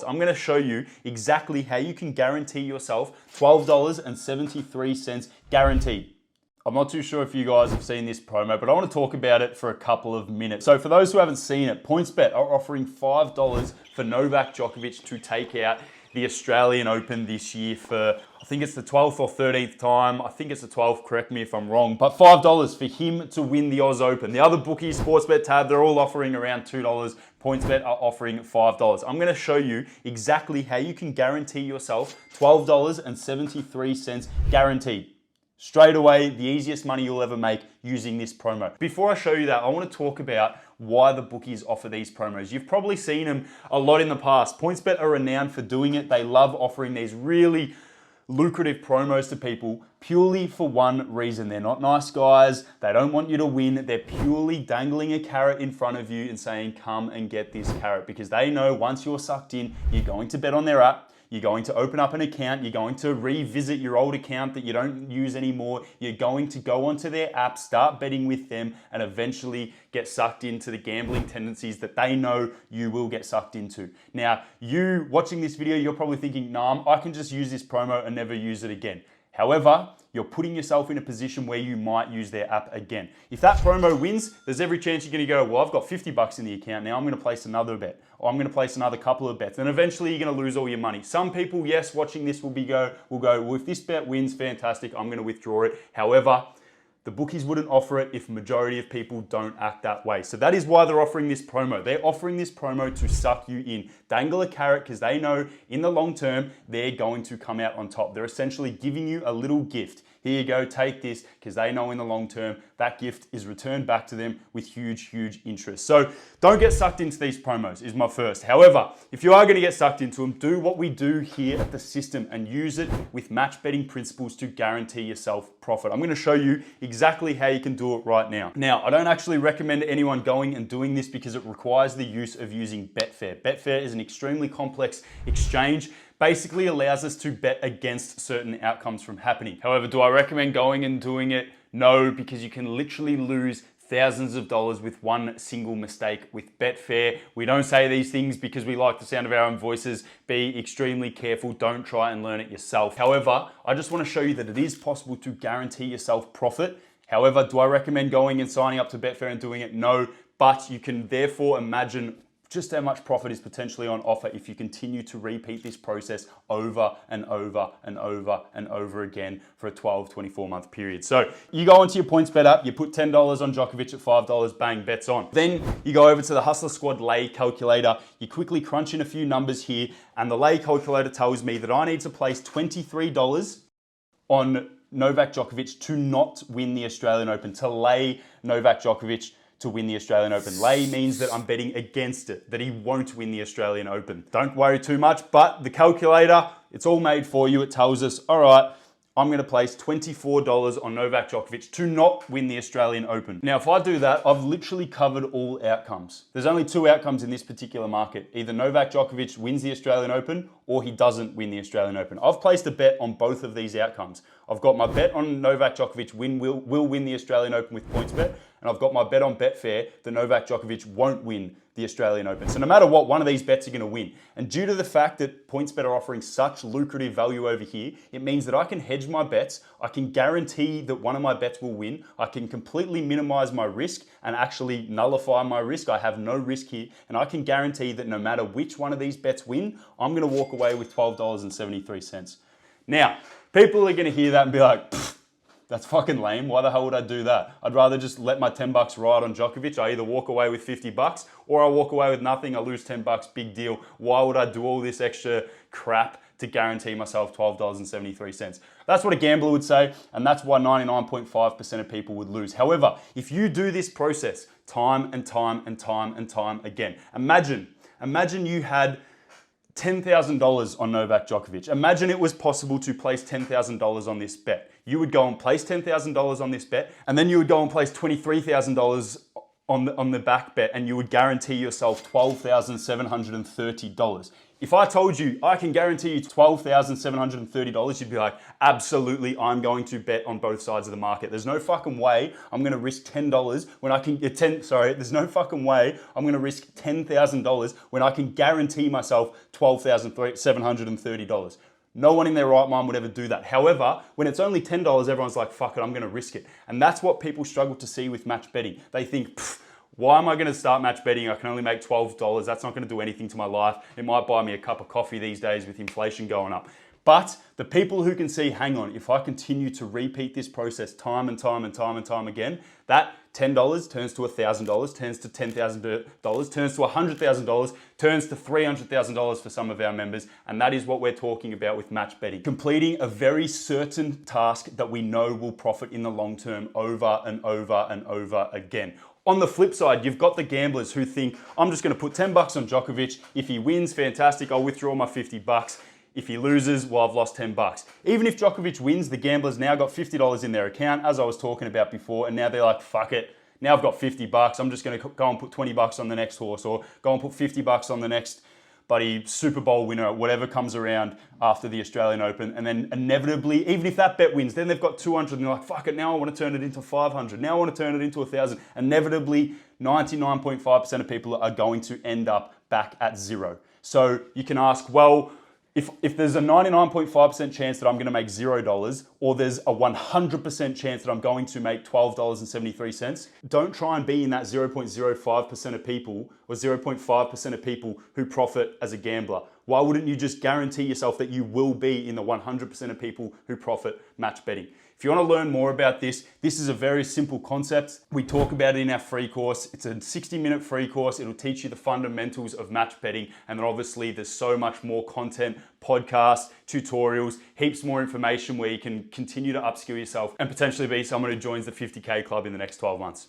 I'm going to show you exactly how you can guarantee yourself $12.73 guaranteed. I'm not too sure if you guys have seen this promo, but I want to talk about it for a couple of minutes. So for those who haven't seen it, PointsBet are offering $5 for Novak Djokovic to take out the Australian Open this year for, I think it's the 12th or 13th time. I think it's the 12th, correct me if I'm wrong. But $5 for him to win the Oz Open. The other bookies, Sportsbet tab, they're all offering around $2. PointsBet are offering $5. I'm going to show you exactly how you can guarantee yourself $12.73 guaranteed. Straight away, the easiest money you'll ever make using this promo. Before I show you that, I want to talk about why the bookies offer these promos. You've probably seen them a lot in the past. PointsBet are renowned for doing it. They love offering these really lucrative promos to people purely for one reason. They're not nice guys. They don't want you to win. They're purely dangling a carrot in front of you and saying, come and get this carrot, because they know once you're sucked in, you're going to bet on their app. You're going to open up an account. You're going to revisit your old account that you don't use anymore. You're going to go onto their app, start betting with them, and eventually get sucked into the gambling tendencies that they know you will get sucked into. Now, you watching this video, you're probably thinking, nah, I can just use this promo and never use it again. However, you're putting yourself in a position where you might use their app again. If that promo wins, there's every chance you're going to go, well, I've got $50 in the account now, I'm going to place another bet, or I'm going to place another couple of bets, and eventually you're going to lose all your money. Some people, yes, watching this will go, well, if this bet wins, fantastic, I'm going to withdraw it. However, the bookies wouldn't offer it if majority of people don't act that way. So that is why they're offering this promo. They're offering this promo to suck you in. Dangle a carrot because they know in the long term, they're going to come out on top. They're essentially giving you a little gift. Here you go, take this, because they know in the long term, that gift is returned back to them with huge, huge interest. So don't get sucked into these promos is my first. However, if you are going to get sucked into them, do what we do here at the system and use it with match betting principles to guarantee yourself profit. I'm going to show you exactly how you can do it right now. Now, I don't actually recommend anyone going and doing this because it requires the use of using Betfair. Betfair is an extremely complex exchange. Basically allows us to bet against certain outcomes from happening. However, do I recommend going and doing it? No, because you can literally lose thousands of dollars with one single mistake with Betfair. We don't say these things because we like the sound of our own voices. Be extremely careful. Don't try and learn it yourself. However, I just want to show you that it is possible to guarantee yourself profit. However, do I recommend going and signing up to Betfair and doing it? No, but you can therefore imagine just how much profit is potentially on offer if you continue to repeat this process over and over and over and over again for a 12, 24-month period. So you go onto your PointsBet app, you put $10 on Djokovic at $5, bang, bets on. Then you go over to the Hustler Squad lay calculator, you quickly crunch in a few numbers here, and the lay calculator tells me that I need to place $23 on Novak Djokovic to not win the Australian Open, to lay Novak Djokovic to win the Australian Open. Lay means that I'm betting against it, that he won't win the Australian Open. Don't worry too much, but the calculator, it's all made for you. It tells us, all right, I'm going to place $24 on Novak Djokovic to not win the Australian Open. Now, if I do that, I've literally covered all outcomes. There's only two outcomes in this particular market. Either Novak Djokovic wins the Australian Open or he doesn't win the Australian Open. I've placed a bet on both of these outcomes. I've got my bet on Novak Djokovic will win the Australian Open with PointsBet, and I've got my bet on Betfair that Novak Djokovic won't win the Australian Open. So no matter what, one of these bets are going to win. And due to the fact that PointsBet are offering such lucrative value over here, it means that I can hedge my bets, I can guarantee that one of my bets will win, I can completely minimize my risk and actually nullify my risk. I have no risk here, and I can guarantee that no matter which one of these bets win, I'm going to walk away with $12.73. Now, people are going to hear that and be like, that's fucking lame. Why the hell would I do that? I'd rather just let my $10 ride on Djokovic. I either walk away with $50 or I walk away with nothing. I lose $10, big deal. Why would I do all this extra crap to guarantee myself $12.73? That's what a gambler would say, and that's why 99.5% of people would lose. However, if you do this process time and time and time and time again, imagine you had $10,000 on Novak Djokovic. Imagine it was possible to place $10,000 on this bet. You would go and place $10,000 on this bet, and then you would go and place $23,000 on the back bet, and you would guarantee yourself $12,730. If I told you I can guarantee you $12,730, you'd be like, absolutely, I'm going to bet on both sides of the market. There's no fucking way I'm going to risk $10 when I can get there's no fucking way I'm going to risk $10,000 when I can guarantee myself $12,730. No one in their right mind would ever do that. However, when it's only $10, everyone's like, fuck it, I'm going to risk it. And that's what people struggle to see with match betting. They think, why am I going to start match betting? I can only make $12. That's not going to do anything to my life. It might buy me a cup of coffee these days with inflation going up. But the people who can see, hang on, if I continue to repeat this process time and time and time and time again, that $10 turns to $1,000, turns to $10,000, turns to $100,000, turns to $300,000 for some of our members. And that is what we're talking about with match betting. Completing a very certain task that we know will profit in the long term over and over and over again. On the flip side, you've got the gamblers who think, I'm just going to put 10 bucks on Djokovic. If he wins, fantastic, I'll withdraw my 50 bucks. If he loses, well, I've lost 10 bucks. Even if Djokovic wins, the gamblers now got $50 in their account, as I was talking about before, and now they're like, fuck it. Now I've got 50 bucks. I'm just going to go and put 20 bucks on the next horse, or go and put 50 bucks on the next buddy Super Bowl winner, whatever comes around after the Australian Open. And then inevitably, even if that bet wins, then they've got 200 and they're like, fuck it, now I want to turn it into 500. Now I want to turn it into 1,000. Inevitably, 99.5% of people are going to end up back at zero. So you can ask, well, if there's a 99.5% chance that I'm going to make $0, or there's a 100% chance that I'm going to make $12.73, don't try and be in that 0.05% of people or 0.5% of people who profit as a gambler. Why wouldn't you just guarantee yourself that you will be in the 100% of people who profit match betting? If you want to learn more about this, this is a very simple concept. We talk about it in our free course. It's a 60-minute free course. It'll teach you the fundamentals of match betting. And then obviously there's so much more content, podcasts, tutorials, heaps more information where you can continue to upskill yourself and potentially be someone who joins the 50K club in the next 12 months.